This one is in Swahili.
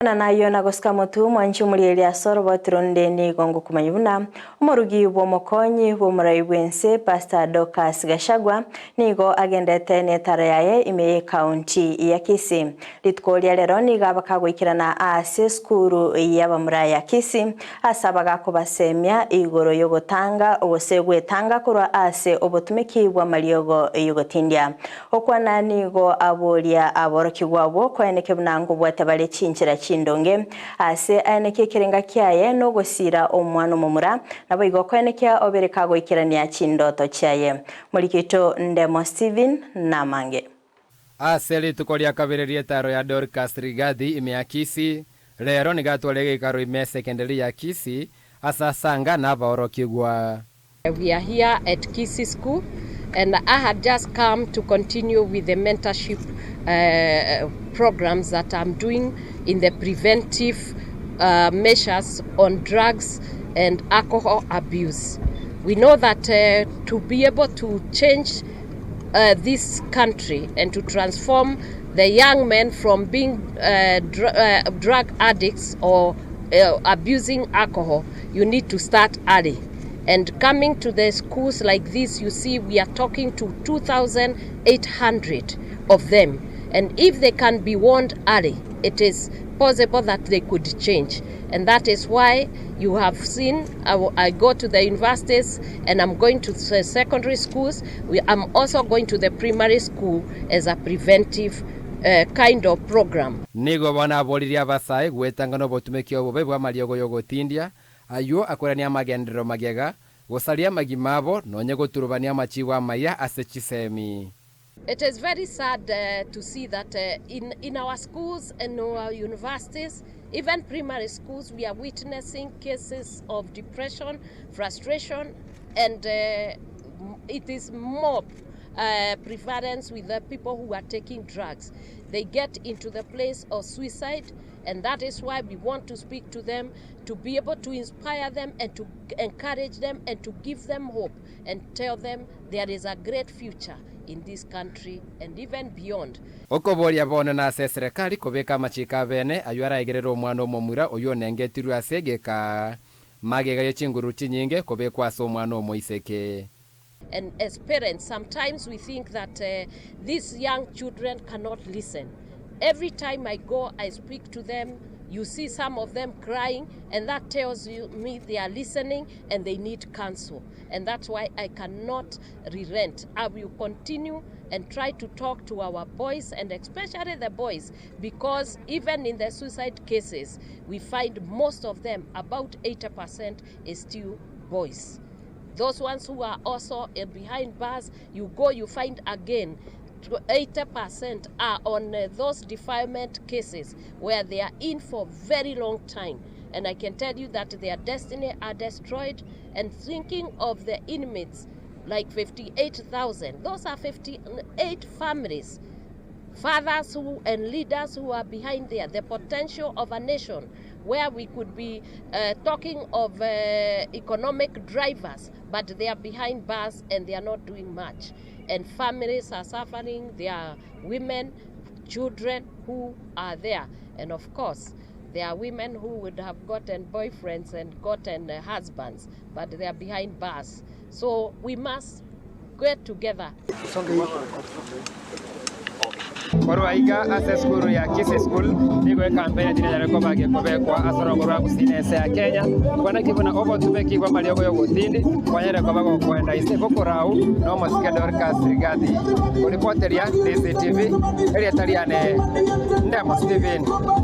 Nayo nagosika mutu mwanchi umulili asoro batironde ni gongo kumayuna umurugi bw'omukonyi bw'omurayi bwense Pastor Dorcas Gashagwa nigo agendete netara yaye ime county ya Kisii litkolia lero niga bakagwikirana ase skuru y'abamuraya ya Kisii asabaga kubasemya igoro yo gutanga obosegwetanga kurwa ase obutumiki bwa maliogo yogotindia okwana nigo abolia aborokigwabo kweneke bunango bwatabale chinchira chindonge ase aneke kirenga kyaye no gosira omwana mumura nabo igokwenekya obereka goikirania chindoto kyaye mulikito Ndemo Steven Namange aseli tukolia kabereria taro ya Dorcas Rigadi ime ya Kisii lero nigatwalege karo ime secondary ya Kisii asasanga na baorokigwa. We are here at Kisii School and I had just come to continue with the mentorship programs that I'm doing in the preventive measures on drugs and alcohol abuse. We know that to be able to change this country and to transform the young men from being drug addicts or abusing alcohol, you need to start early. And coming to the schools like this, you see we are talking to 2,800 of them. And if they can be warned early, it is possible that they could change. And that is why you have seen I go to the universities and I'm going to the secondary schools. I'm also going to the primary school as a preventive kind of program. Nigo wana boliria basai gwetangano botumekio bobe bwa maliogo yogotindia ayo akorania magendero magega gosalia magimabo nonye goturubania machiwa maya asechisemi. It is very sad to see that in our schools and our universities, even primary schools, we are witnessing cases of depression, frustration, and it is more prevalence with the people who are taking drugs. They get into the place of suicide, and that is why we want to speak to them, to be able to inspire them and to encourage them and to give them hope and tell them there is a great future in this country and even beyond. Okoboria bona na serikali kobeka machika bene ayuara igerero omwana omomura oyo nengetirwa asegeka magega yechinguru chinyinge kobekwa aso omwana omoiseke. And as parents, sometimes we think that these young children cannot listen. Every time I go, I speak to them, you see some of them crying, and that tells me they are listening and they need counsel. And that's why I cannot relent. I will continue and try to talk to our boys, and especially the boys, because even in the suicide cases, we find most of them, about 80%, is still boys. Those ones who are also behind bars, you go, you find again, 80% are on those defilement cases where they are in for very long time. And I can tell you that their destiny are destroyed. And thinking of the inmates, like 58,000, those are 58 families, fathers who and leaders who are behind there, the potential of a nation where we could be talking of economic drivers, but they are behind bars and they are not doing much. And families are suffering, there are women, children who are there. And of course, there are women who would have gotten boyfriends and gotten husbands, but they are behind bars. So we must get together. Korwaiga ase skuru ya Kisii School nigo campaign dinajara ko bage kobe kwa asorongora kusinese ya Kenya kwana kibona obo tubeki kwa maliogo yogotindi kwanyere ko bago kwenda ise kokorau no mosike Dorcas Rigadi reporter ya Ndizi TV eri ataliane Ndemo Steven.